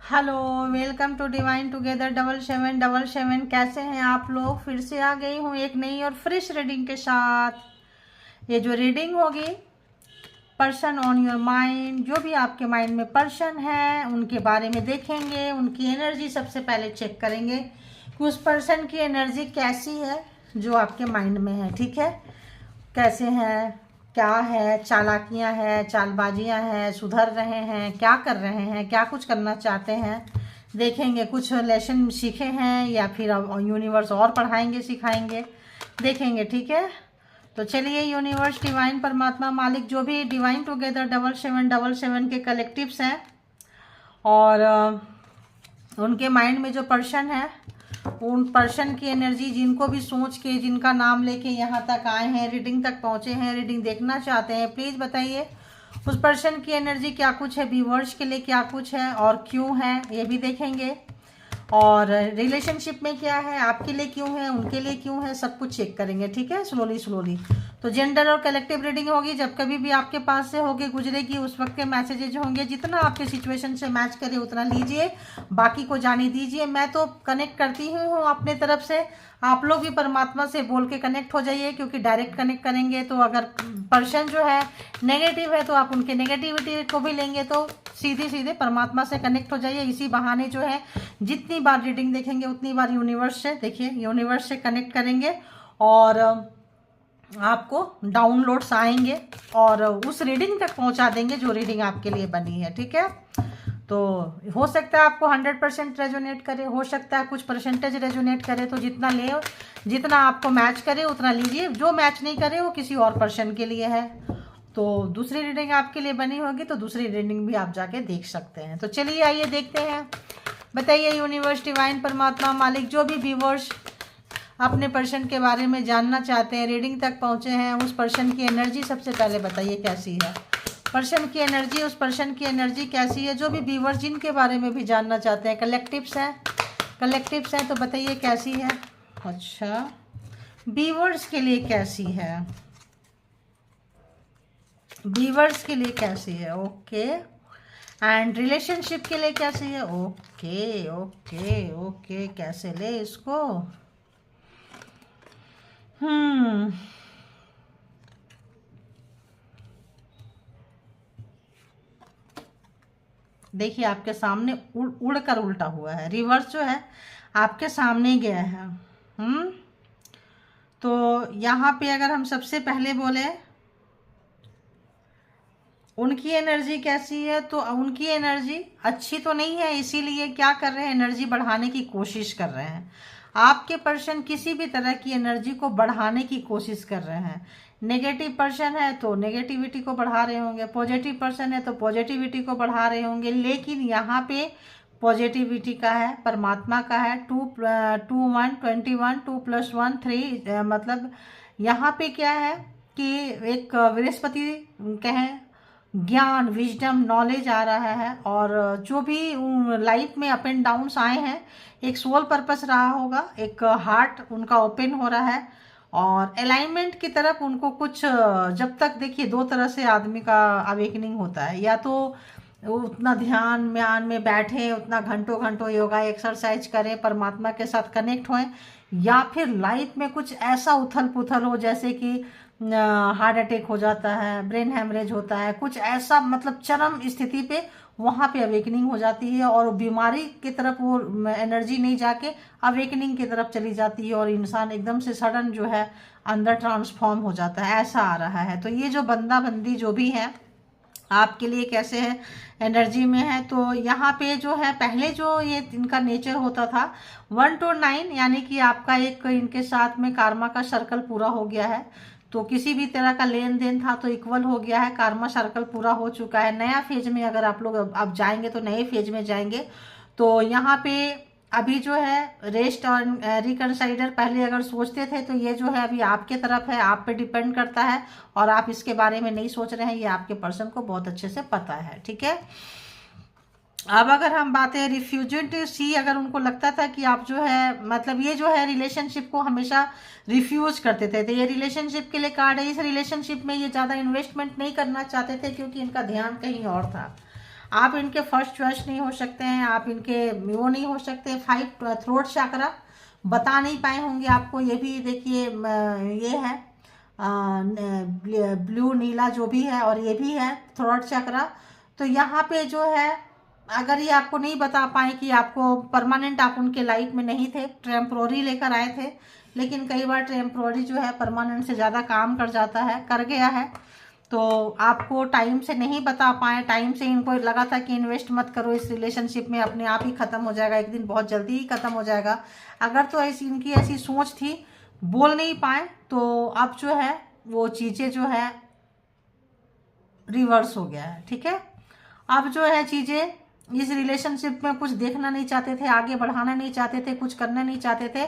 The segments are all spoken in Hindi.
Hello, welcome to Divine Together 7777। कैसे हैं आप लोग? फिर से आ गई हूँ एक नई और फ्रेश रीडिंग के साथ। ये जो रीडिंग होगी, पर्सन ऑन योर माइंड, जो भी आपके माइंड में पर्सन है उनके बारे में देखेंगे। उनकी एनर्जी सबसे पहले चेक करेंगे कि उस पर्सन की एनर्जी कैसी है जो आपके माइंड में है। ठीक है, कैसे हैं, क्या है, चालाकियां हैं, चालबाजियां हैं, सुधर रहे हैं, क्या कर रहे हैं, क्या कुछ करना चाहते हैं, देखेंगे। कुछ लेसन सीखे हैं या फिर यूनिवर्स और पढ़ाएंगे सिखाएंगे, देखेंगे। ठीक है, तो चलिए यूनिवर्स, डिवाइन, परमात्मा, मालिक, जो भी डिवाइन टुगेदर 7777 के कलेक्टिव्स हैं और उनके माइंड में जो पर्सन है, उन पर्सन की एनर्जी, जिनको भी सोच के, जिनका नाम लेके यहाँ तक आए हैं, रीडिंग तक पहुँचे हैं, रीडिंग देखना चाहते हैं, प्लीज़ बताइए उस पर्सन की एनर्जी क्या कुछ है, व्यूअर्स के लिए क्या कुछ है और क्यों है, ये भी देखेंगे। और रिलेशनशिप में क्या है, आपके लिए क्यों है, उनके लिए क्यों है, सब कुछ चेक करेंगे। ठीक है, स्लोली स्लोली। तो जेंडर और कलेक्टिव रीडिंग होगी, जब कभी भी आपके पास से होगी गुजरेगी, उस वक्त के मैसेजेज होंगे। जितना आपके सिचुएशन से मैच करे उतना लीजिए, बाकी को जाने दीजिए। मैं तो कनेक्ट करती ही हूँ अपने तरफ से, आप लोग भी परमात्मा से बोल के कनेक्ट हो जाइए, क्योंकि डायरेक्ट कनेक्ट करेंगे तो अगर पर्सन जो है नेगेटिव है तो आप उनके नेगेटिविटी को भी लेंगे, तो सीधे सीधे परमात्मा से कनेक्ट हो जाइए। इसी बहाने जो है जितनी बार रीडिंग देखेंगे उतनी बार यूनिवर्स से, देखिए, यूनिवर्स से कनेक्ट करेंगे और आपको डाउनलोड्स आएंगे और उस रीडिंग तक पहुंचा देंगे जो रीडिंग आपके लिए बनी है। ठीक है, तो हो सकता है आपको 100% रेजोनेट करे, हो सकता है कुछ परसेंटेज रेजोनेट करे, तो जितना ले, जितना आपको मैच करे उतना लीजिए। जो मैच नहीं करे वो किसी और पर्सन के लिए है। तो दूसरी रीडिंग आपके लिए बनी होगी तो दूसरी रीडिंग भी आप जाके देख सकते हैं। तो चलिए आइए देखते हैं। बताइए यूनिवर्स, डिवाइन, परमात्मा, मालिक, जो भी व्यूवर्स अपने पर्सन के बारे में जानना चाहते हैं, रीडिंग तक पहुंचे हैं, उस पर्सन की एनर्जी सबसे पहले बताइए कैसी है। पर्सन की एनर्जी, उस पर्सन की एनर्जी कैसी है। जो भी व्यूवर्स जिनके बारे में भी जानना चाहते हैं, कलेक्टिव्स हैं तो बताइए कैसी है। अच्छा, व्यूवर्स के लिए कैसी है, व्यूवर्स के लिए कैसी है, ओके। एंड रिलेशनशिप के लिए कैसी है, ओके ओके ओके। कैसे ले इसको, देखिए आपके सामने उड़ कर उल्टा हुआ है, रिवर्स जो है आपके सामने गया है। तो यहाँ पे अगर हम सबसे पहले बोले उनकी एनर्जी कैसी है, तो उनकी एनर्जी अच्छी तो नहीं है, इसीलिए क्या कर रहे हैं, एनर्जी बढ़ाने की कोशिश कर रहे हैं। आपके पर्सन किसी भी तरह की एनर्जी को बढ़ाने की कोशिश कर रहे हैं। नेगेटिव पर्सन है तो नेगेटिविटी को बढ़ा रहे होंगे, पॉजिटिव पर्सन है तो पॉजिटिविटी को बढ़ा रहे होंगे। लेकिन यहाँ पे पॉजिटिविटी का है, परमात्मा का है। 2 1 21, 2+1 3, मतलब यहाँ पे क्या है कि एक बृहस्पति कहें, ज्ञान, विजडम, नॉलेज आ रहा है। और जो भी लाइफ में अप एंड डाउन्स आए हैं, एक सोल पर्पस रहा होगा, एक हार्ट उनका ओपन हो रहा है और अलाइनमेंट की तरफ उनको कुछ, जब तक देखिए दो तरह से आदमी का अवेकनिंग होता है, या तो वो उतना ध्यान म्यान में बैठे, उतना घंटों घंटों योगा एक्सरसाइज करें, परमात्मा के साथ कनेक्ट होएं, या फिर लाइफ में कुछ ऐसा उथल पुथल हो जैसे कि हार्ट अटैक हो जाता है, ब्रेन हैमरेज होता है, कुछ ऐसा, मतलब चरम स्थिति पे वहाँ पे अवेकनिंग हो जाती है और बीमारी की तरफ वो एनर्जी नहीं जाके अवेकनिंग की तरफ चली जाती है और इंसान एकदम से सडन जो है अंदर ट्रांसफॉर्म हो जाता है, ऐसा आ रहा है। तो ये जो बंदा बंदी जो भी है आपके लिए कैसे है, एनर्जी में है। तो यहाँ पे जो है पहले जो ये इनका नेचर होता था 1 to 9, यानी कि आपका एक इनके साथ में कार्मा का सर्कल पूरा हो गया है। तो किसी भी तरह का लेन देन था तो इक्वल हो गया है, कार्मा सर्कल पूरा हो चुका है। नया फेज में अगर आप लोग अब जाएंगे तो नए फेज में जाएंगे। तो यहाँ पे अभी जो है रेस्ट और रिकंसाइडर पहले अगर सोचते थे तो ये जो है अभी आपके तरफ है, आप पे डिपेंड करता है और आप इसके बारे में नहीं सोच रहे हैं, ये आपके पर्सन को बहुत अच्छे से पता है। ठीक है, अब अगर हम बातें रिफ्यूजेंट सी, अगर उनको लगता था कि आप जो है, मतलब ये जो है रिलेशनशिप को हमेशा रिफ्यूज करते थे, तो ये रिलेशनशिप के लिए कार्ड है। इस रिलेशनशिप में ये ज़्यादा इन्वेस्टमेंट नहीं करना चाहते थे क्योंकि इनका ध्यान कहीं और था। आप इनके फर्स्ट चॉइस नहीं हो सकते हैं, आप इनके वो नहीं हो सकते। 5 थ्रोट चक्रा बता नहीं पाए होंगे आपको, ये भी देखिए ये है ब्लू नीला जो भी है, और ये भी है थ्रोट चक्रा। तो यहाँ पे जो है अगर ये आपको नहीं बता पाए कि आपको परमानेंट आप उनके लाइफ में नहीं थे, टेम्प्रोरी लेकर आए थे, लेकिन कई बार टेम्प्रोरी जो है परमानेंट से ज़्यादा काम कर जाता है, कर गया है। तो आपको टाइम से नहीं बता पाए, टाइम से इनको लगा था कि इन्वेस्ट मत करो इस रिलेशनशिप में, अपने आप ही ख़त्म हो जाएगा एक दिन, बहुत जल्दी ही ख़त्म हो जाएगा। अगर तो ऐसी इनकी ऐसी सोच थी, बोल नहीं पाए, तो अब जो है वो चीज़ें जो है रिवर्स हो गया है। ठीक है, अब जो है चीज़ें इस रिलेशनशिप में कुछ देखना नहीं चाहते थे, आगे बढ़ाना नहीं चाहते थे, कुछ करना नहीं चाहते थे,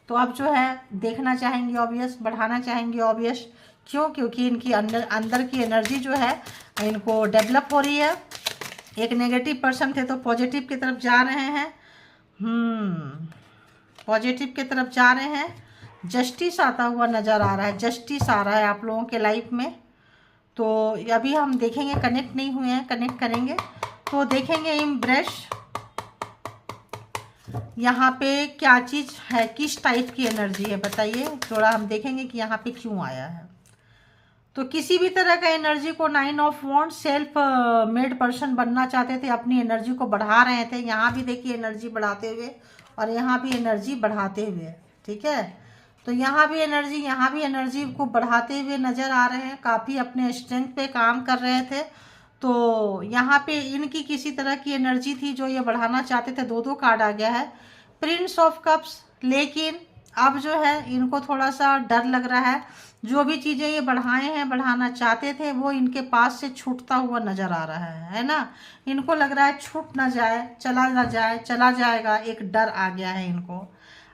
तो अब जो है देखना चाहेंगे ऑब्वियस, बढ़ाना चाहेंगे ऑब्वियस। क्यों? क्योंकि इनकी अंदर की एनर्जी जो है इनको डेवलप हो रही है। एक नेगेटिव पर्सन थे तो पॉजिटिव की तरफ जा रहे हैं, पॉजिटिव की तरफ जा रहे हैं। जस्टिस आता हुआ नज़र आ रहा है, जस्टिस आ रहा है आप लोगों के लाइफ में। तो अभी हम देखेंगे, कनेक्ट नहीं हुए हैं, कनेक्ट करेंगे तो देखेंगे इम्ब्रेस यहाँ पे क्या चीज़ है, किस टाइप की एनर्जी है बताइए। थोड़ा हम देखेंगे कि यहाँ पे क्यों आया है। तो किसी भी तरह का एनर्जी को 9 of wands, self made person बनना चाहते थे, अपनी एनर्जी को बढ़ा रहे थे। यहाँ भी देखिए एनर्जी बढ़ाते हुए, और यहाँ भी एनर्जी बढ़ाते हुए। ठीक है, तो यहाँ भी एनर्जी को बढ़ाते हुए नज़र आ रहे हैं, काफ़ी अपने स्ट्रेंथ पे काम कर रहे थे। तो यहाँ पे इनकी किसी तरह की एनर्जी थी जो ये बढ़ाना चाहते थे। 2 कार्ड आ गया है, प्रिंस ऑफ कप्स। लेकिन अब जो है इनको थोड़ा सा डर लग रहा है, जो भी चीज़ें ये बढ़ाए हैं, बढ़ाना चाहते थे, वो इनके पास से छूटता हुआ नज़र आ रहा है ना। इनको लग रहा है छूट ना जाए, चला ना जाए, चला जाएगा, एक डर आ गया है इनको।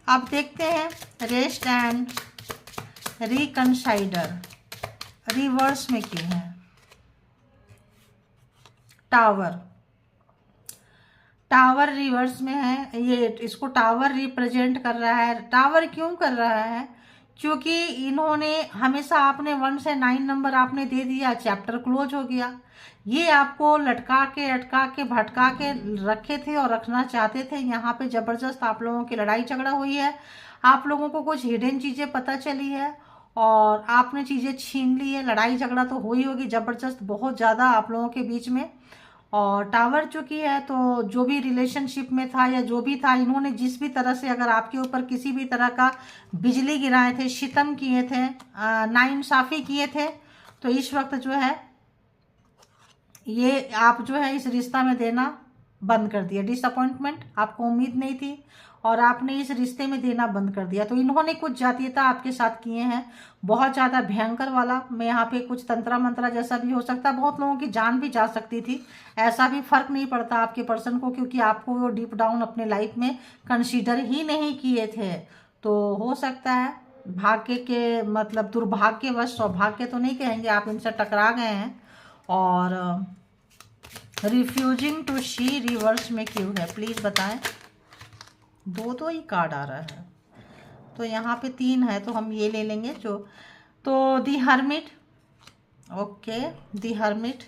अब देखते हैं रेस्ट एंड रिकंसाइडर रिवर्स में क्यों है। टावर रिवर्स में है, ये इसको टावर रिप्रेजेंट कर रहा है। टावर क्यों कर रहा है? क्योंकि इन्होंने हमेशा आपने 1 से 9 नंबर आपने दे दिया, चैप्टर क्लोज हो गया। ये आपको लटका के अटका के भटका के रखे थे और रखना चाहते थे। यहाँ पे जबरदस्त आप लोगों की लड़ाई झगड़ा हुई है, आप लोगों को कुछ हिडन चीज़ें पता चली है और आपने चीज़ें छीन ली है। लड़ाई झगड़ा तो हुई होगी जबरदस्त, बहुत ज़्यादा आप लोगों के बीच में। और टावर चुकी है, तो जो भी रिलेशनशिप में था या जो भी था, इन्होंने जिस भी तरह से अगर आपके ऊपर किसी भी तरह का बिजली गिराए थे, शितम किए थे, नाइंसाफ़ी किए थे, तो इस वक्त जो है ये आप जो है इस रिश्ता में देना बंद कर दिया। डिसअपॉइंटमेंट, आपको उम्मीद नहीं थी और आपने इस रिश्ते में देना बंद कर दिया। तो इन्होंने कुछ जातीयता आपके साथ किए हैं, बहुत ज़्यादा भयंकर वाला। मैं यहाँ पे कुछ तंत्रा मंत्रा जैसा भी हो सकता है, बहुत लोगों की जान भी जा सकती थी। ऐसा भी फर्क नहीं पड़ता आपके पर्सन को, क्योंकि आपको वो डीप डाउन अपने लाइफ में कंसीडर ही नहीं किए थे। तो हो सकता है भाग्य के मतलब दुर्भाग्यवश, सौभाग्य तो नहीं कहेंगे, आप इनसे टकरा गए हैं। और रिफ्यूजिंग टू सी रिवर्स में क्यों है प्लीज़ बताएं। 2 ही कार्ड आ रहा है, तो यहाँ पे 3 है, तो हम ये ले लेंगे जो। तो दी हर्मिट, ओके, दी हर्मिट।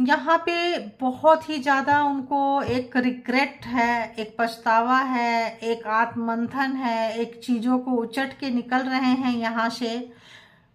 यहाँ पे बहुत ही ज़्यादा उनको एक रिग्रेट है, एक पछतावा है, एक आत्ममंथन है, एक चीज़ों को उचट के निकल रहे हैं यहाँ से।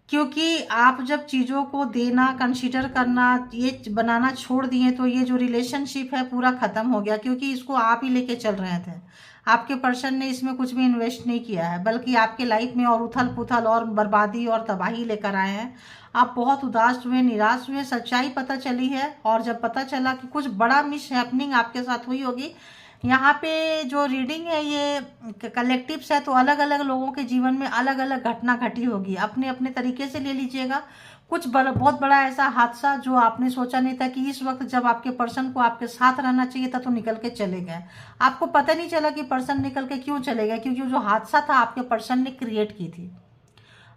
क्योंकि आप जब चीज़ों को देना, कंसीडर करना, ये बनाना छोड़ दिए, तो ये जो रिलेशनशिप है पूरा ख़त्म हो गया। क्योंकि इसको आप ही लेके चल रहे थे, आपके पर्सन ने इसमें कुछ भी इन्वेस्ट नहीं किया है, बल्कि आपके लाइफ में और उथल पुथल और बर्बादी और तबाही लेकर आए हैं। आप बहुत उदास हुए, निराश हुए, सच्चाई पता चली है। और जब पता चला कि कुछ बड़ा मिस हैपनिंग आपके साथ हुई होगी। यहाँ पे जो रीडिंग है ये कलेक्टिव्स है, तो अलग अलग लोगों के जीवन में अलग अलग घटना घटी होगी, अपने अपने तरीके से ले लीजिएगा। कुछ बहुत बड़ा ऐसा हादसा जो आपने सोचा नहीं था कि इस वक्त जब आपके पर्सन को आपके साथ रहना चाहिए था तो निकल के चले गए। आपको पता नहीं चला कि पर्सन निकल के क्यों चले गए, क्योंकि जो हादसा था आपके पर्सन ने क्रिएट की थी।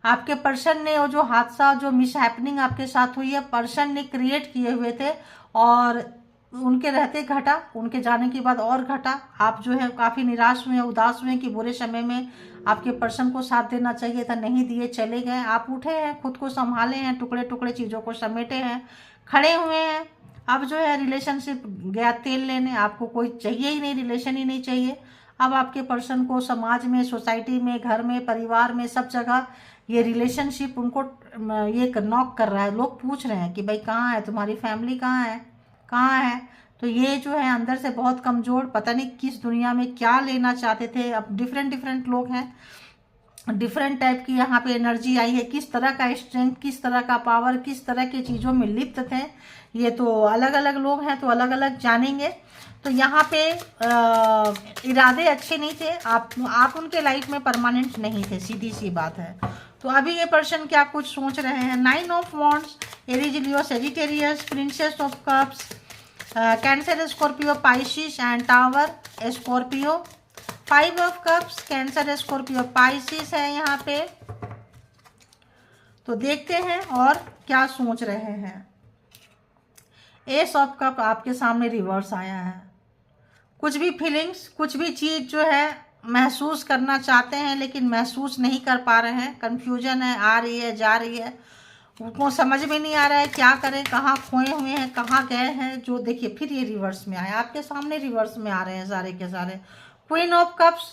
आपके पर्सन ने वो जो हादसा, जो मिस हैपनिंग आपके साथ हुई है, पर्सन ने क्रिएट किए हुए थे। और उनके रहते घटा, उनके जाने के बाद और घटा। आप जो है काफ़ी निराश हुए, उदास हुए कि बुरे समय में आपके पर्सन को साथ देना चाहिए था, नहीं दिए, चले गए। आप उठे हैं, खुद को संभाले हैं, टुकड़े टुकड़े चीज़ों को समेटे हैं, खड़े हुए हैं। अब जो है रिलेशनशिप गया तेल लेने, आपको कोई चाहिए ही नहीं, रिलेशन ही नहीं चाहिए। अब आपके पर्सन को समाज में, सोसाइटी में, घर में, परिवार में, सब जगह ये रिलेशनशिप उनको ये नॉक कर रहा है। लोग पूछ रहे हैं कि भाई कहाँ है तुम्हारी फैमिली, कहाँ है, कहाँ है। तो ये जो है अंदर से बहुत कमज़ोर, पता नहीं किस दुनिया में क्या लेना चाहते थे। अब डिफरेंट डिफरेंट लोग हैं, डिफरेंट टाइप की यहाँ पे एनर्जी आई है। किस तरह का स्ट्रेंथ, किस तरह का पावर, किस तरह की चीज़ों में लिप्त थे, ये तो अलग अलग लोग हैं, तो अलग अलग जानेंगे। तो यहाँ पे इरादे अच्छे नहीं थे, आप उनके लाइफ में परमानेंट नहीं थे, सीधी सी बात है। तो अभी ये पर्सन क्या कुछ सोच रहे हैं। 9 of wands, Aries, Leo, Sagittarius, princess of cups, cancer, Scorpio, Pisces and tower, Scorpio. 5 of cups, cancer, Scorpio, Pisces है यहाँ पे। तो देखते हैं और क्या सोच रहे हैं। एस ऑफ कप आपके सामने रिवर्स आया है। कुछ भी फीलिंग्स, कुछ भी चीज़ जो है महसूस करना चाहते हैं लेकिन महसूस नहीं कर पा रहे हैं। कन्फ्यूजन है, आ रही है, जा रही है, उनको समझ में नहीं आ रहा है क्या करें, कहाँ खोए हुए हैं, कहाँ गए हैं। जो देखिए फिर ये रिवर्स में आया, आपके सामने रिवर्स में आ रहे हैं सारे के सारे। क्वीन ऑफ कप्स,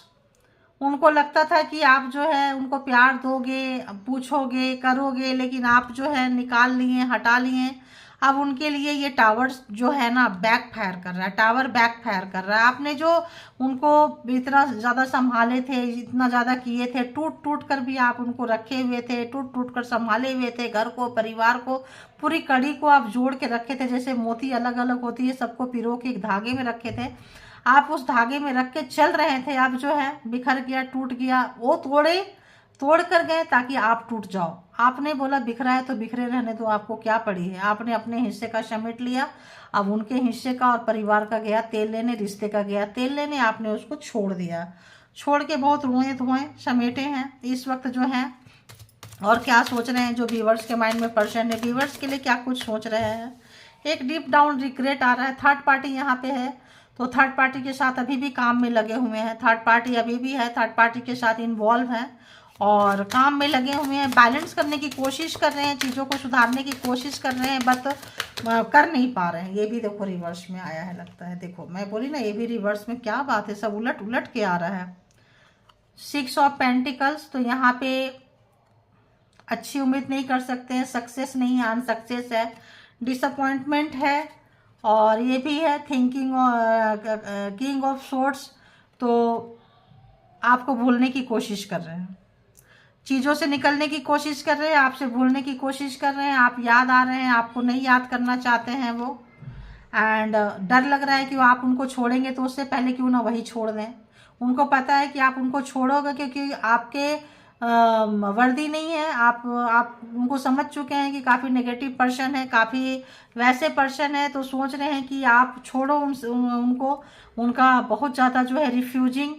उनको लगता था कि आप जो है उनको प्यार दोगे, पूछोगे, करोगे, लेकिन आप जो है निकाल लिए, हटा लिए। अब उनके लिए ये टावर जो है ना बैक फायर कर रहा है, टावर बैक फायर कर रहा है। आपने जो उनको इतना ज़्यादा संभाले थे, इतना ज़्यादा किए थे, टूट टूट कर भी आप उनको रखे हुए थे, टूट टूट कर संभाले हुए थे। घर को, परिवार को, पूरी कड़ी को आप जोड़ के रखे थे, जैसे मोती अलग अलग होती है, सबको पिरो के एक धागे में रखे थे। आप उस धागे में रख के चल रहे थे, आप जो है बिखर गया, टूट गया। वो तोड़ कर गए ताकि आप टूट जाओ। आपने बोला बिखरा है तो बिखरे रहने दो, आपको क्या पड़ी है। आपने अपने हिस्से का समेट लिया, अब उनके हिस्से का और परिवार का गया तेल लेने, रिश्ते का गया तेल लेने, आपने उसको छोड़ दिया। छोड़ के बहुत रोए धोए समेटे हैं इस वक्त जो है। और क्या सोच रहे हैं जो व्यूवर्स के माइंड में पर्सन है, व्यूवर्स के लिए क्या कुछ सोच रहे हैं। एक डीप डाउन रिग्रेट आ रहा है। थर्ड पार्टी यहाँ पे है, तो थर्ड पार्टी के साथ अभी भी काम में लगे हुए हैं। थर्ड पार्टी अभी भी है, थर्ड पार्टी के साथ इन्वॉल्व है और काम में लगे हुए हैं। बैलेंस करने की कोशिश कर रहे हैं, चीज़ों को सुधारने की कोशिश कर रहे हैं, बट कर नहीं पा रहे हैं। ये भी देखो रिवर्स में आया है, लगता है। देखो मैं बोली ना, ये भी रिवर्स में, क्या बात है, सब उलट उलट के आ रहा है। 6 ऑफ पेंटिकल्स, तो यहाँ पे अच्छी उम्मीद नहीं कर सकते हैं, सक्सेस नहीं है, अनसक्सेस है, डिसअपॉइंटमेंट है। और ये भी है थिंकिंग, किंग ऑफ सोर्ट्स, तो आपको भूलने की कोशिश कर रहे हैं, चीज़ों से निकलने की कोशिश कर रहे हैं, आपसे भूलने की कोशिश कर रहे हैं। आप याद आ रहे हैं, आपको नहीं याद करना चाहते हैं वो। एंड डर लग रहा है कि आप उनको छोड़ेंगे तो उससे पहले क्यों ना वही छोड़ दें। उनको पता है कि आप उनको छोड़ोगे क्योंकि आपके वर्दी नहीं है। आप उनको समझ चुके हैं कि काफ़ी नेगेटिव पर्सन है, काफ़ी वैसे पर्सन है, तो सोच रहे हैं कि आप छोड़ो उनको। उनका बहुत ज़्यादा जो है रिफ्यूजिंग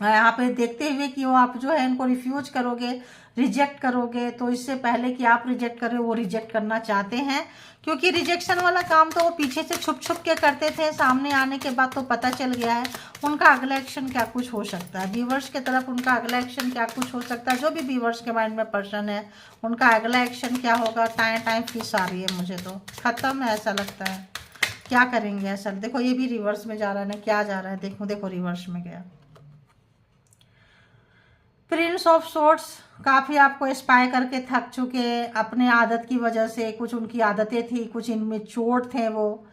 यहाँ पे देखते हुए कि वो आप जो है इनको रिफ्यूज करोगे, रिजेक्ट करोगे, तो इससे पहले कि आप रिजेक्ट करें वो रिजेक्ट करना चाहते हैं। क्योंकि रिजेक्शन वाला काम तो वो पीछे से छुप छुप के करते थे, सामने आने के बाद तो पता चल गया है। उनका अगला एक्शन क्या कुछ हो सकता है, व्यूवर्स की तरफ उनका अगला एक्शन क्या कुछ हो सकता है। जो भी व्यूवर्स के माइंड में पर्सन है, उनका अगला एक्शन क्या होगा। टाइम फिस आ रही है मुझे, तो खत्म है ऐसा लगता है। क्या करेंगे ऐसा, देखो ये भी रिवर्स में जा रहा है ना, क्या जा रहा है, देखो रिवर्स में गया। प्रिंस ऑफ सोर्ट्स, काफ़ी आपको स्पाई करके थक चुके अपने आदत की वजह से। कुछ उनकी आदतें थी, कुछ इनमें चोट थे वो,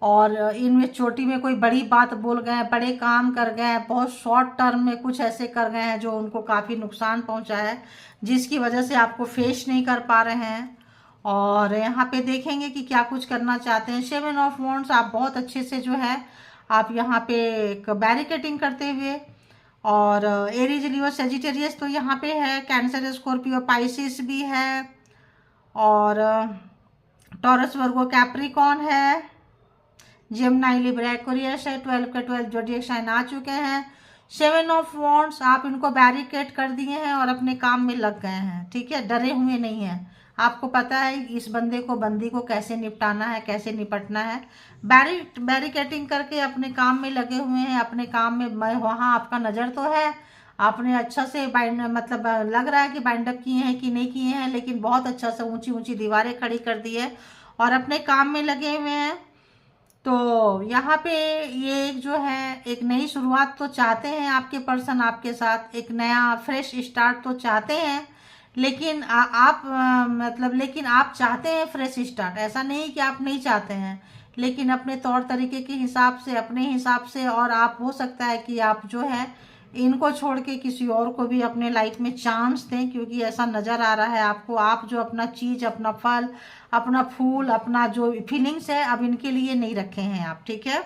और इनमें चोटी में कोई बड़ी बात बोल गए, बड़े काम कर गए, बहुत शॉर्ट टर्म में कुछ ऐसे कर गए हैं जो उनको काफ़ी नुकसान पहुंचा है, जिसकी वजह से आपको फेस नहीं कर पा रहे हैं। और यहाँ पे देखेंगे कि क्या कुछ करना चाहते हैं। 7 ऑफ वॉन्ड्स, आप बहुत अच्छे से जो है आप यहाँ पे एक बैरिकेटिंग करते हुए। और एरीज, लियो, सेजिटेरियस, तो यहाँ पे है कैंसर, स्कॉर्पियो, पाइसिस भी है, और टॉरस, वर्गो, कैप्रिकॉन है, जेमिनी, लिब्रा, एक्वेरियस है। 12 के 12 ज़ोडिएक साइन आ चुके हैं। 7 ऑफ वॉन्ड्स, आप इनको बैरिकेड कर दिए हैं और अपने काम में लग गए हैं, ठीक है, डरे हुए नहीं हैं। आपको पता है इस बंदी को कैसे निपटाना है, कैसे निपटना है। बैरिकेटिंग करके अपने काम में लगे हुए हैं, अपने काम में वहाँ आपका नज़र तो है, आपने अच्छा से बाइंड मतलब लग रहा है कि बाइंडअप किए हैं कि नहीं किए हैं, लेकिन बहुत अच्छा से ऊंची ऊंची दीवारें खड़ी कर दी है और अपने काम में लगे हुए हैं। तो यहाँ पे ये जो है एक नई शुरुआत तो चाहते हैं आपके पर्सन आपके साथ, एक नया फ्रेश स्टार्ट तो चाहते हैं, लेकिन लेकिन आप चाहते हैं फ्रेश स्टार्ट, ऐसा नहीं कि आप नहीं चाहते हैं, लेकिन अपने तौर तरीके के हिसाब से, अपने हिसाब से। और आप हो सकता है कि आप जो है इनको छोड़ के किसी और को भी अपने लाइफ में चांस दें, क्योंकि ऐसा नज़र आ रहा है आपको, आप जो अपना चीज़, अपना फल, अपना फूल, अपना जो फीलिंग्स है अब इनके लिए नहीं रखे हैं आप, ठीक है,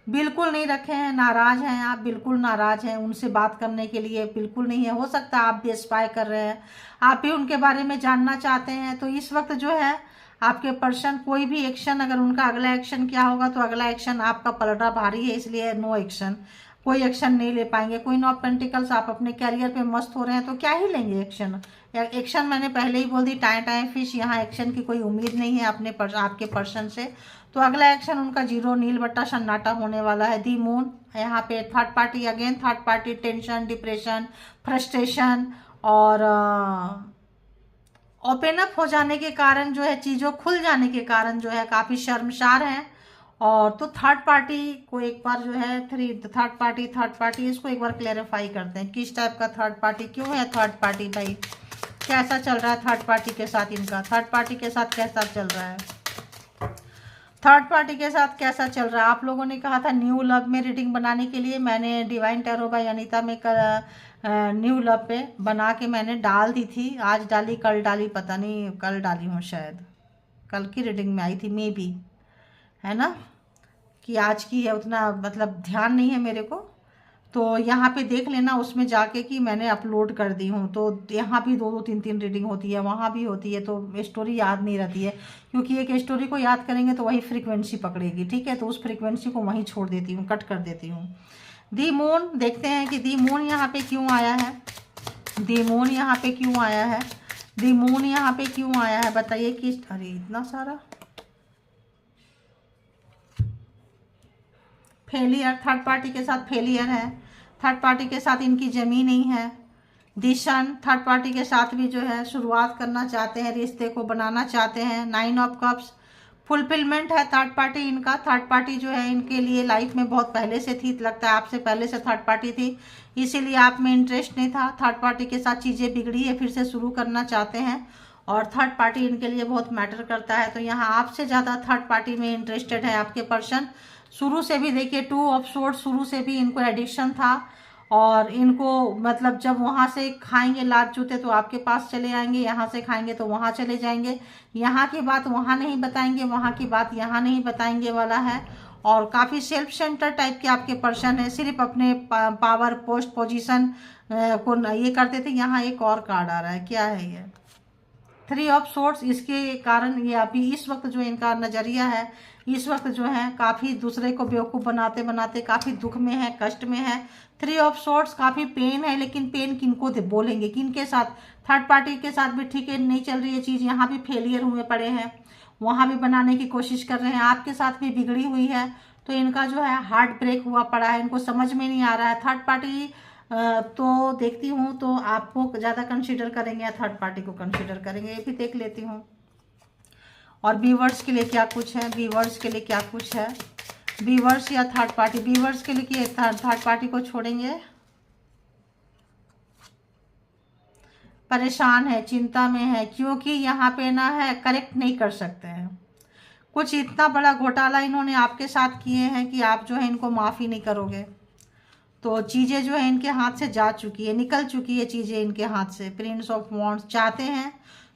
बिल्कुल नहीं रखे हैं, नाराज हैं आप, बिल्कुल नाराज हैं, उनसे बात करने के लिए बिल्कुल नहीं है। हो सकता है आप भी स्पाई कर रहे हैं, आप भी उनके बारे में जानना चाहते हैं। तो इस वक्त जो है आपके पर्सन कोई भी एक्शन, अगर उनका अगला एक्शन क्या होगा, तो अगला एक्शन आपका पलड़ा भारी है, इसलिए नो एक्शन, कोई एक्शन नहीं ले पाएंगे। क्वीन ऑफ पेंटिकल्स, आप अपने कैरियर पे मस्त हो रहे हैं तो क्या ही लेंगे एक्शन। एक्शन मैंने पहले ही बोल दी, टाइम फिश, यहाँ एक्शन की कोई उम्मीद नहीं है आपके पर्सन से। तो अगला एक्शन उनका जीरो, नील बट्टा सन्नाटा होने वाला है। दी मून, यहाँ पे third party, again third party, tension, depression, frustration और ओपन अप हो जाने के कारण जो है, चीज़ों खुल जाने के कारण जो है काफ़ी शर्मसार हैं। और तो थर्ड पार्टी को एक बार जो है थर्ड पार्टी इसको एक बार क्लैरिफाई करते हैं, किस टाइप का थर्ड पार्टी, क्यों है थर्ड पार्टी भाई, कैसा चल रहा है थर्ड पार्टी के साथ इनका, थर्ड पार्टी के साथ कैसा चल रहा है, थर्ड पार्टी के साथ कैसा चल रहा है। आप लोगों ने कहा था न्यू लव में रीडिंग बनाने के लिए, मैंने डिवाइन टैरो बाय अनीता में न्यू लव पे बना के मैंने डाल दी थी, आज डाली कल डाली, पता नहीं कल डाली हूँ शायद, कल की रीडिंग में आई थी मे बी, है ना, कि आज की है उतना मतलब ध्यान नहीं है मेरे को। तो यहाँ पे देख लेना उसमें जाके कि मैंने अपलोड कर दी हूँ। तो यहाँ भी 2-2 3-3 रीडिंग होती है, वहाँ भी होती है, तो स्टोरी याद नहीं रहती है, क्योंकि एक स्टोरी को याद करेंगे तो वही फ्रीक्वेंसी पकड़ेगी, ठीक है, तो उस फ्रीक्वेंसी को वहीं छोड़ देती हूँ, कट कर देती हूँ। दी मून, देखते हैं कि दी मून यहाँ पे क्यों आया है, दी मून यहाँ पे क्यों आया है, दी मून यहाँ पे क्यों आया है, बताइए कि अरे इतना सारा फेलियर, थर्ड पार्टी के साथ फेलियर है, थर्ड पार्टी के साथ इनकी जमीन नहीं है। दिशन, थर्ड पार्टी के साथ भी जो है शुरुआत करना चाहते हैं, रिश्ते को बनाना चाहते हैं। 9 ऑफ कप्स, फुलफिलमेंट है थर्ड पार्टी इनका, थर्ड पार्टी जो है इनके लिए लाइफ में बहुत पहले से थी, लगता है आपसे पहले से थर्ड पार्टी थी, इसीलिए आप में इंटरेस्ट नहीं था। थर्ड पार्टी के साथ चीज़ें बिगड़ी है, फिर से शुरू करना चाहते हैं, और थर्ड पार्टी इनके लिए बहुत मैटर करता है। तो यहाँ आपसे ज़्यादा थर्ड पार्टी में इंटरेस्टेड है आपके पर्सन। शुरू से भी देखिए 2 ऑफ सोर्ड, शुरू से भी इनको एडिक्शन था, और इनको मतलब जब वहाँ से खाएंगे लात जूते तो आपके पास चले आएंगे, यहाँ से खाएंगे तो वहाँ चले जाएंगे, यहाँ की बात वहाँ नहीं बताएंगे, वहाँ की बात यहाँ नहीं बताएंगे वाला है। और काफ़ी सेल्फ सेंटर टाइप के आपके पर्सन है, सिर्फ अपने पावर, पोस्ट, पोजीशन को ये करते थे। यहाँ एक और कार्ड आ रहा है, क्या है ये, 3 ऑफ सोर्ड्स, इसके कारण ये अभी इस वक्त जो इनका नज़रिया है, इस वक्त जो है काफ़ी दूसरे को बेवकूफ़ बनाते बनाते काफ़ी दुख में है, कष्ट में है। 3 ऑफ सोर्ड्स, काफ़ी पेन है, लेकिन पेन किनको बोलेंगे, किनके साथ, थर्ड पार्टी के साथ भी ठीक है, नहीं चल रही है चीज़, यहाँ भी फेलियर हुए पड़े हैं, वहाँ भी बनाने की कोशिश कर रहे हैं, आपके साथ भी बिगड़ी हुई है। तो इनका जो है हार्ट ब्रेक हुआ पड़ा है, इनको समझ में नहीं आ रहा है। थर्ड पार्टी तो देखती हूँ तो आपको ज़्यादा कंसीडर करेंगे या थर्ड पार्टी को कंसीडर करेंगे, ये भी देख लेती हूँ। और व्यूअर्स के लिए क्या कुछ है, व्यूअर्स के लिए क्या कुछ है, व्यूअर्स या थर्ड पार्टी, व्यूअर्स के लिए कि थर्ड पार्टी को छोड़ेंगे, परेशान है, चिंता में है, क्योंकि यहाँ पे ना है करेक्ट नहीं कर सकते हैं, कुछ इतना बड़ा घोटाला इन्होंने आपके साथ किए हैं कि आप जो है इनको माफ़ी नहीं करोगे। तो चीज़ें जो है इनके हाथ से जा चुकी है, निकल चुकी है चीज़ें इनके हाथ से। प्रिंस ऑफ वॉन्ड्स, चाहते हैं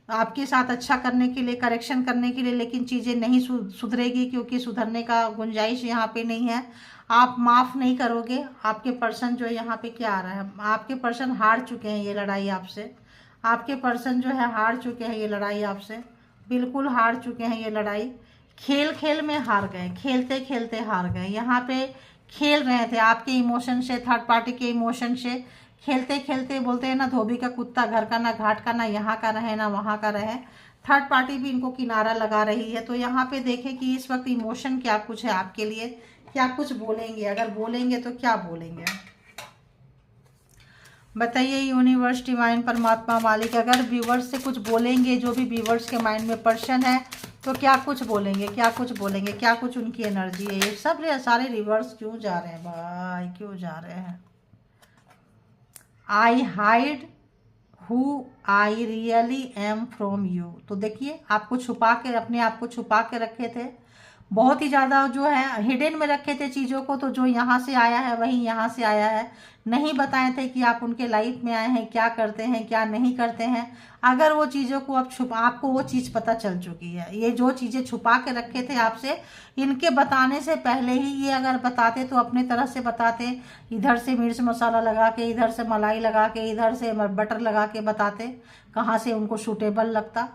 आपके साथ अच्छा करने के लिए, करेक्शन करने के लिए, लेकिन चीज़ें नहीं सुधरेगी, क्योंकि सुधरने का गुंजाइश यहाँ पे नहीं है, आप माफ़ नहीं करोगे। आपके पर्सन जो है यहाँ पे क्या आ रहा है, आपके पर्सन हार चुके हैं ये लड़ाई आपसे, आपके पर्सन जो है हार चुके हैं ये लड़ाई आपसे, बिल्कुल हार चुके हैं ये लड़ाई, खेल खेल में हार गए, खेलते खेलते हार गए। यहाँ पे खेल रहे थे आपके इमोशन से, थर्ड पार्टी के इमोशन से खेलते खेलते बोलते हैं ना, धोबी का कुत्ता घर का ना घाट का, ना यहाँ का रहे ना वहाँ का रहे। थर्ड पार्टी भी इनको किनारा लगा रही है। तो यहाँ पे देखें कि इस वक्त इमोशन क्या कुछ है आपके लिए, क्या कुछ बोलेंगे, अगर बोलेंगे तो क्या बोलेंगे बताइए यूनिवर्स, डिवाइन, परमात्मा, मालिक। अगर व्यूवर्स से कुछ बोलेंगे, जो भी व्यूवर्स के माइंड में पर्सन है, तो क्या कुछ बोलेंगे, क्या कुछ बोलेंगे, क्या कुछ उनकी एनर्जी है। ये सब सारे रिवर्स क्यों जा रहे हैं भाई, क्यों जा रहे हैं। आई hide who I really am from you. तो देखिए, आपको छुपा के, अपने आप को छुपा के रखे थे, बहुत ही ज़्यादा जो है हिडन में रखे थे चीज़ों को। तो जो यहाँ से आया है वही यहाँ से आया है। नहीं बताए थे कि आप उनके लाइफ में आए हैं, क्या करते हैं क्या नहीं करते हैं। अगर वो चीज़ों को अब आपको वो चीज़ पता चल चुकी है। ये जो चीज़ें छुपा के रखे थे आपसे, इनके बताने से पहले ही ये अगर बताते तो अपने तरह से बताते। इधर से मिर्च मसाला लगा के, इधर से मलाई लगा के, इधर से बटर लगा के बताते, कहाँ से उनको सूटेबल लगता।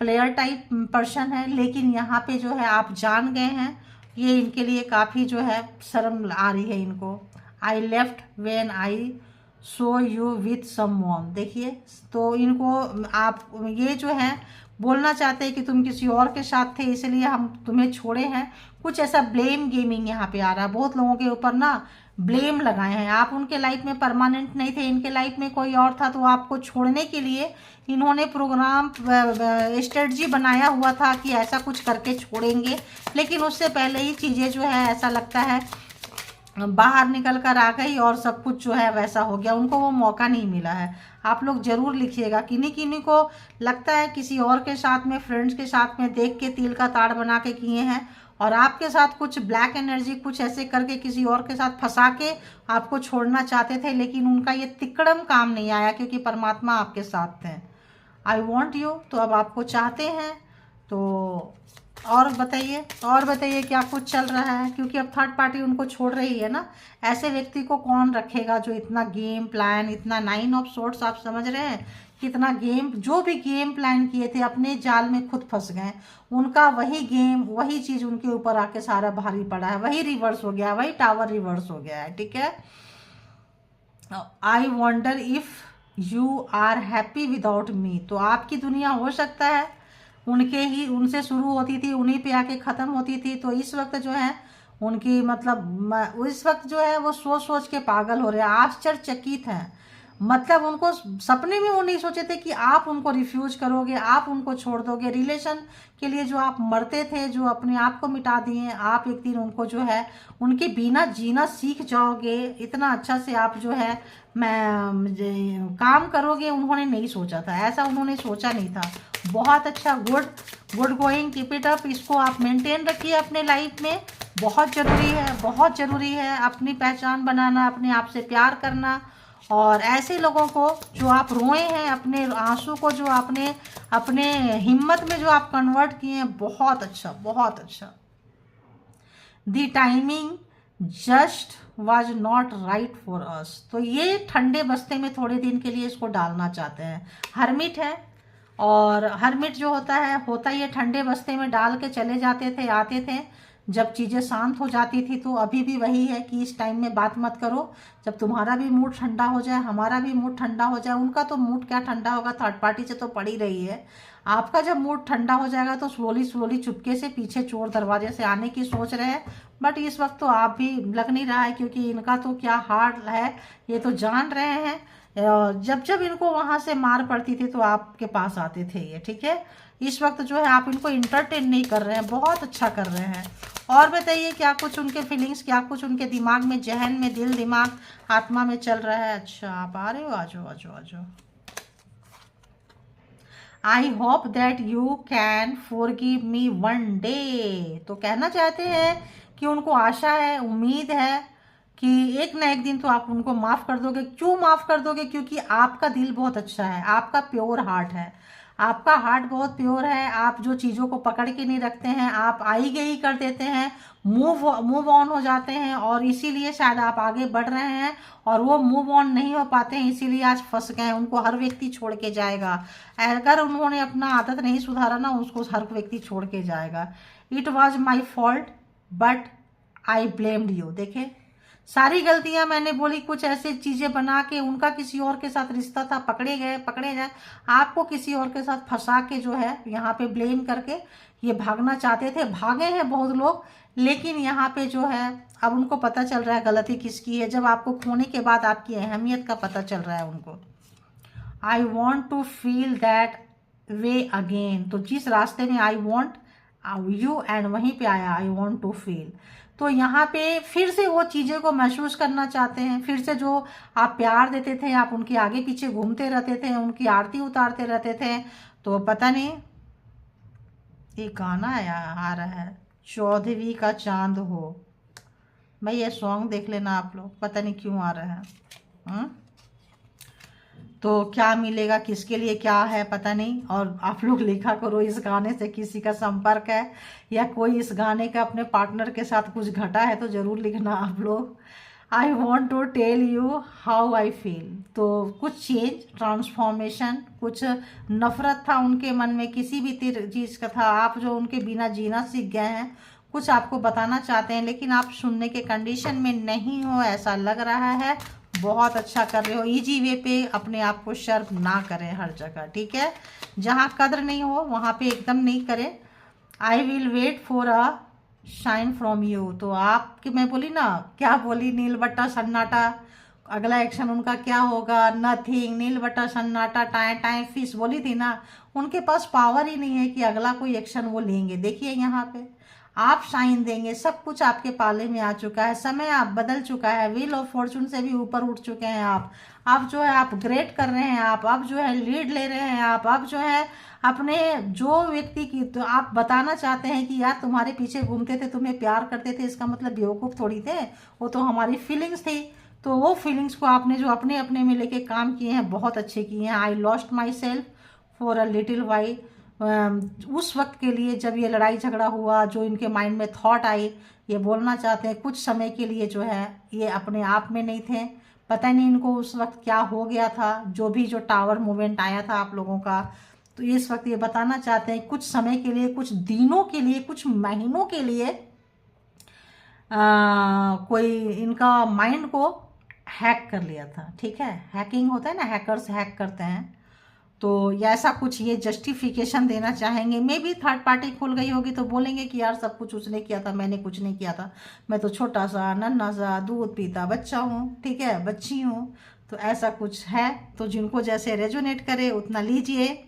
प्लेयर टाइप पर्सन है, लेकिन यहाँ पे जो है आप जान गए हैं। ये इनके लिए काफ़ी जो है शर्म आ रही है इनको। I left when I so you with someone. देखिए, तो इनको आप ये जो है बोलना चाहते हैं कि तुम किसी और के साथ थे, इसलिए हम तुम्हें छोड़े हैं। कुछ ऐसा ब्लेम गेमिंग यहाँ पे आ रहा है। बहुत लोगों के ऊपर ना ब्लेम लगाए हैं। आप उनके लाइफ में परमानेंट नहीं थे, इनके लाइफ में कोई और था। तो आपको छोड़ने के लिए इन्होंने प्रोग्राम स्ट्रेटजी बनाया हुआ था कि ऐसा कुछ करके छोड़ेंगे। लेकिन उससे पहले ही चीज़ें जो है ऐसा लगता है बाहर निकल कर आ गई और सब कुछ जो है वैसा हो गया। उनको वो मौका नहीं मिला है। आप लोग जरूर लिखिएगा, किन्हीं किन्हीं को लगता है किसी और के साथ में, फ्रेंड्स के साथ में देख के तिल का ताड़ बना के किए हैं, और आपके साथ कुछ ब्लैक एनर्जी कुछ ऐसे करके किसी और के साथ फंसा के आपको छोड़ना चाहते थे। लेकिन उनका ये तिकड़म काम नहीं आया, क्योंकि परमात्मा आपके साथ थे। आई वॉन्ट यू, तो अब आपको चाहते हैं। तो और बताइए क्या कुछ चल रहा है, क्योंकि अब थर्ड पार्टी उनको छोड़ रही है ना। ऐसे व्यक्ति को कौन रखेगा जो इतना गेम प्लान, इतना 9 ऑफ सोर्ड्स, आप समझ रहे हैं कितना गेम, जो भी गेम प्लान किए थे अपने जाल में खुद फंस गए। उनका वही गेम, वही चीज़ उनके ऊपर आके सारा भारी पड़ा है, वही रिवर्स हो गया, वही टावर रिवर्स हो गया है। ठीक है। I wonder if you are happy without me. तो आपकी दुनिया हो सकता है उनसे शुरू होती थी, उन्हीं पे आके ख़त्म होती थी। तो इस वक्त जो है उनकी मतलब इस वक्त जो है वो सोच सोच के पागल हो रहे हैं, आश्चर्यचकित हैं। मतलब उनको सपने में वो नहीं सोचे थे कि आप उनको रिफ्यूज करोगे, आप उनको छोड़ दोगे। रिलेशन के लिए जो आप मरते थे, जो अपने आप को मिटा दिए, आप एक दिन उनको जो है उनके बिना जीना सीख जाओगे। इतना अच्छा से आप जो है मैं काम करोगे, उन्होंने नहीं सोचा था ऐसा, उन्होंने सोचा नहीं था। बहुत अच्छा, good going, keep it up. इसको आप मेंटेन रखिए अपने लाइफ में। बहुत ज़रूरी है, बहुत ज़रूरी है अपनी पहचान बनाना, अपने आप से प्यार करना। और ऐसे लोगों को जो आप रोए हैं, अपने आंसू को जो आपने अपने हिम्मत में जो आप कन्वर्ट किए हैं, बहुत अच्छा, बहुत अच्छा। The timing just was not right for us. तो ये ठंडे बस्ते में थोड़े दिन के लिए इसको डालना चाहते हैं। हरमिट है, और हरमिट जो होता ये ठंडे बस्ते में डाल के चले जाते थे, आते थे। जब चीज़ें शांत हो जाती थी, तो अभी भी वही है कि इस टाइम में बात मत करो। जब तुम्हारा भी मूड ठंडा हो जाए, हमारा भी मूड ठंडा हो जाए। उनका तो मूड क्या ठंडा होगा, थर्ड पार्टी से तो पड़ी रही है। आपका जब मूड ठंडा हो जाएगा तो स्लोली चुपके से पीछे चोर दरवाजे से आने की सोच रहे हैं। बट इस वक्त तो आप भी लग नहीं रहा है, क्योंकि इनका तो क्या हार्ड है ये तो जान रहे हैं। जब जब इनको वहां से मार पड़ती थी तो आपके पास आते थे ये। ठीक है। इस वक्त जो है आप इनको इंटरटेन नहीं कर रहे हैं, बहुत अच्छा कर रहे हैं। और बताइए क्या कुछ उनके फीलिंग्स, क्या कुछ उनके दिमाग में, जहन में, दिल दिमाग आत्मा में चल रहा है। अच्छा, आप आ रहे हो, आजो आजो आजो। I hope that you can forgive me one day. तो कहना चाहते हैं कि उनको आशा है, उम्मीद है कि एक ना एक दिन तो आप उनको माफ़ कर दोगे। क्यों माफ़ कर दोगे? क्योंकि आपका दिल बहुत अच्छा है, आपका प्योर हार्ट है, आपका हार्ट बहुत प्योर है। आप जो चीज़ों को पकड़ के नहीं रखते हैं, आप आई गई कर देते हैं, मूव ऑन हो जाते हैं। और इसीलिए शायद आप आगे बढ़ रहे हैं, और वो मूव ऑन नहीं हो पाते हैं, इसीलिए आज फंस गए हैं। उनको हर व्यक्ति छोड़ के जाएगा। अगर उन्होंने अपना आदत नहीं सुधारा ना, उसको हर व्यक्ति छोड़ के जाएगा। It was my fault but I blamed you. देखे, सारी गलतियां मैंने बोली, कुछ ऐसी चीजें बना के उनका किसी और के साथ रिश्ता था, पकड़े गए, आपको किसी और के साथ फंसा के जो है यहाँ पे ब्लेम करके ये भागना चाहते थे। भागे हैं बहुत लोग, लेकिन यहाँ पे जो है अब उनको पता चल रहा है गलती किसकी है, जब आपको खोने के बाद आपकी अहमियत का पता चल रहा है उनको। I want to feel that way again, तो जिस रास्ते में आई वॉन्ट यू एंड वहीं पे आया आई वॉन्ट टू फील, तो यहाँ पे फिर से वो चीज़ें को महसूस करना चाहते हैं, फिर से जो आप प्यार देते थे, आप उनके आगे पीछे घूमते रहते थे, उनकी आरती उतारते रहते थे। तो पता नहीं, ये गाना आ रहा है चौदहवीं का चांद हो, भाई ये सॉन्ग देख लेना आप लोग, पता नहीं क्यों आ रहा है। तो क्या मिलेगा, किसके लिए क्या है पता नहीं। और आप लोग लिखा करो इस गाने से किसी का संपर्क है या कोई इस गाने का अपने पार्टनर के साथ कुछ घटा है तो ज़रूर लिखना आप लोग। I want to tell you how I feel, तो कुछ चेंज, ट्रांसफॉर्मेशन, कुछ नफरत था उनके मन में किसी भी चीज़ का था, आप जो उनके बिना जीना सीख गए हैं, कुछ आपको बताना चाहते हैं लेकिन आप सुनने के कंडीशन में नहीं हो ऐसा लग रहा है। बहुत अच्छा कर रहे हो, इजी वे पे, अपने आप को शर्म ना करें हर जगह, ठीक है। जहाँ कद्र नहीं हो वहाँ पे एकदम नहीं करें। I will wait for a shine from you, तो आपकी मैं बोली ना, क्या बोली, नील बट्टा सन्नाटा, अगला एक्शन उनका क्या होगा, नथिंग, नील बट्टा सन्नाटा, टाइम टाइम फिश बोली थी ना, उनके पास पावर ही नहीं है कि अगला कोई एक्शन वो लेंगे। देखिए यहाँ पे आप शाइन देंगे, सब कुछ आपके पाले में आ चुका है, समय आप बदल चुका है, व्हील ऑफ फॉर्चून से भी ऊपर उठ चुके हैं आप जो है अपग्रेड कर रहे हैं, आप जो है लीड ले रहे हैं, आप जो है अपने जो व्यक्ति की तो आप बताना चाहते हैं कि यार तुम्हारे पीछे घूमते थे, तुम्हें प्यार करते थे, इसका मतलब बेवकूफ़ थोड़ी थे, वो तो हमारी फीलिंग्स थी। तो वो फीलिंग्स को आपने जो अपने अपने में लेके काम किए हैं बहुत अच्छे किए हैं। I lost my self for a little while, उस वक्त के लिए जब ये लड़ाई झगड़ा हुआ, जो इनके माइंड में थॉट आई, ये बोलना चाहते हैं कुछ समय के लिए जो है ये अपने आप में नहीं थे, पता नहीं इनको उस वक्त क्या हो गया था, जो टावर मूवमेंट आया था आप लोगों का। तो इस वक्त ये बताना चाहते हैं कुछ समय के लिए, कुछ दिनों के लिए, कुछ महीनों के लिए कोई इनका माइंड को हैक कर लिया था, ठीक है। हैकिंग होता है ना, हैकर्स हैक करते हैं, तो ऐसा कुछ ये जस्टिफिकेशन देना चाहेंगे। मे बी थर्ड पार्टी खुल गई होगी तो बोलेंगे कि यार सब कुछ उसने किया था, मैंने कुछ नहीं किया था, मैं तो छोटा सा नन्हा सा दूध पीता बच्चा हूँ, ठीक है, बच्ची हूँ। तो ऐसा कुछ है, तो जिनको जैसे रेजोनेट करे उतना लीजिए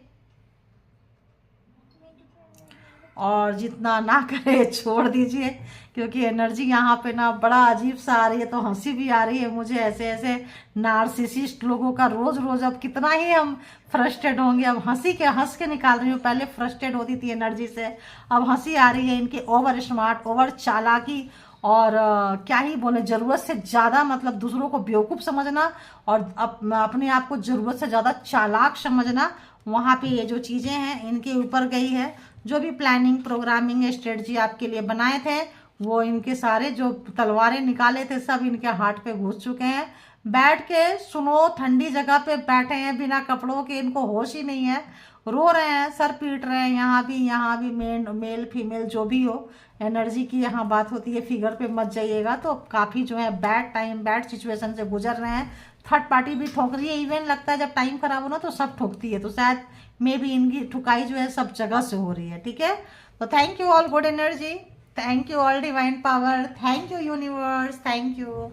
और जितना ना करे छोड़ दीजिए, क्योंकि एनर्जी यहाँ पे ना बड़ा अजीब सा आ रही है। तो हंसी भी आ रही है मुझे, ऐसे ऐसे नार्सिसिस्ट लोगों का रोज रोज, अब कितना ही हम फ्रस्ट्रेट होंगे। अब हंस के निकाल रही हूँ, पहले फ्रस्ट्रेट होती थी एनर्जी से, अब हंसी आ रही है इनकी ओवर स्मार्ट, ओवर चालाकी, और क्या ही बोले, ज़रूरत से ज़्यादा मतलब दूसरों को बेवकूफ़ समझना और अपने आप को ज़रूरत से ज़्यादा चालाक समझना। वहाँ पे ये जो चीज़ें हैं इनके ऊपर गई है। जो भी प्लानिंग, प्रोग्रामिंग, स्ट्रेटजी आपके लिए बनाए थे, वो इनके सारे जो तलवारें निकाले थे सब इनके हार्ट पे घुस चुके हैं। बैठ के सुनो, ठंडी जगह पे बैठे हैं बिना कपड़ों के, इनको होश ही नहीं है, रो रहे हैं, सर पीट रहे हैं, यहाँ भी मेल फीमेल जो भी हो, एनर्जी की यहाँ बात होती है, फिगर पे मत जाइएगा। तो काफ़ी जो है बैड टाइम, बैड सिचुएशन से गुजर रहे हैं। थर्ड पार्टी भी ठोक रही है, इवन लगता है जब टाइम खराब हो ना तो सब ठोकती है, तो शायद मे भी इनकी ठुकाई जो है सब जगह से हो रही है, ठीक है। तो thank you all good energy, thank you all divine power, thank you universe, thank you.